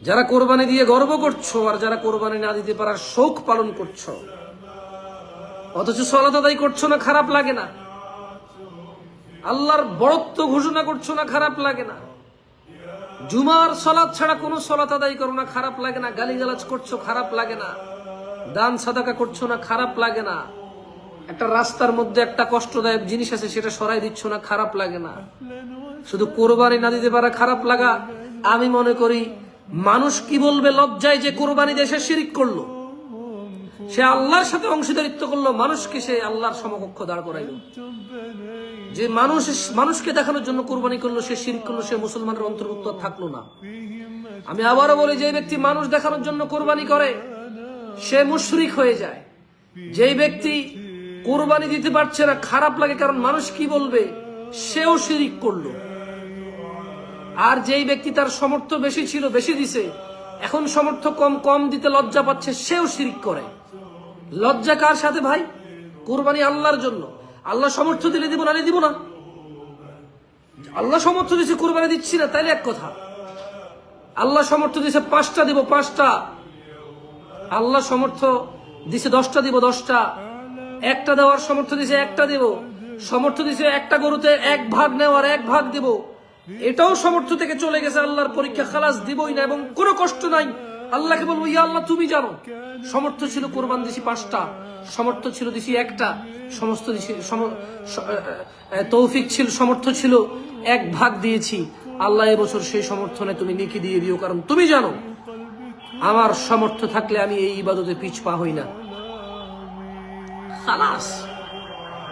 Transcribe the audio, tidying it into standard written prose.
যারা কোরবানি দিয়ে গর্ব করছো আর যারা কোরবানি না দিতে পারার শোক পালন করছো, অথচ সালাত আদায় করছো না, খারাপ লাগে না? আল্লাহর বড়ত্ব ঘোষণা করছো না, খারাপ লাগে না? জুমার সালাত ছাড়া কোনো সালাত আদায় করো না, খারাপ লাগে না? গালিগালাজ করছো, খারাপ লাগে না? দান সাদাকা করছো না, খারাপ লাগে না? একটা রাস্তার মধ্যে একটা কষ্টদায়ক জিনিস আছে, সেটা সরাই দিচ্ছ না, খারাপ লাগে না? শুধু কোরবানি না দিতে পারা খারাপ লাগা। আমি মনে করি মানুষ কি বলবে লজ্জায় যে কোরবানি দেশে শিরিক করলো, সে আল্লাহর সাথে অংশীদারিত্ব করলো, মানুষকে সে আল্লাহর সমকক্ষ দাঁড় করাইল। যে মানুষকে দেখানোর জন্য কোরবানি করলো, সে শিরক করলো, সে মুসলমানের অন্তর্ভুক্ত থাকলো না। আমি আবারও বলি, যে ব্যক্তি মানুষ দেখানোর জন্য কোরবানি করে সে মুশরিক হয়ে যায়। যেই ব্যক্তি কোরবানি দিতে পারছে না, খারাপ লাগে কারণ মানুষ কি বলবে, সেও শিরিক করলো। আর যেই ব্যক্তি তার সামর্থ্য বেশি ছিল, বেশি দিছে, এখন সামর্থ্য কম, কম দিতে লজ্জা পাচ্ছে, সেও শিরিক করে। লজ্জা কার সাথে ভাই? কোরবানি আল্লাহর জন্য। আল্লাহ সামর্থ্য দিলে দিব, না দিব না? আল্লাহ সামর্থ্য দিছে, কোরবানি দিচ্ছি না, তাইলে এক কথা। আল্লাহ সামর্থ্য দিছে 5টা দিব, 5টা। আল্লাহ সামর্থ্য দিছে 10টা দিব, 10টা। একটা দেওয়ার সামর্থ্য দিছে, একটা দিব। সামর্থ্য দিছে একটা গরুতে 1 ভাগ নেওয়ার, 1 ভাগ দিব। এটাও সামর্থ্য থেকে চলে গেছে, আল্লাহর পরীক্ষা, খালাস দিবই না এবং কোনো কষ্ট নাই। আল্লাহকে বলবো, ইয়া আল্লাহ তুমি জানো। সামর্থ্য ছিল কোরবান দিছি 5টা, সামর্থ্য ছিল দিছি 1টা, সমস্ত তৌফিক ছিল, সামর্থ্য ছিল 1 ভাগ দিয়েছি। আল্লাহ এবছর সেই সমর্থনে তুমি নেকি দিয়ে দিও, কারণ তুমি জানো আমার সামর্থ্য থাকলে আমি এই ইবাদতে পিছপা হই না। খালাস।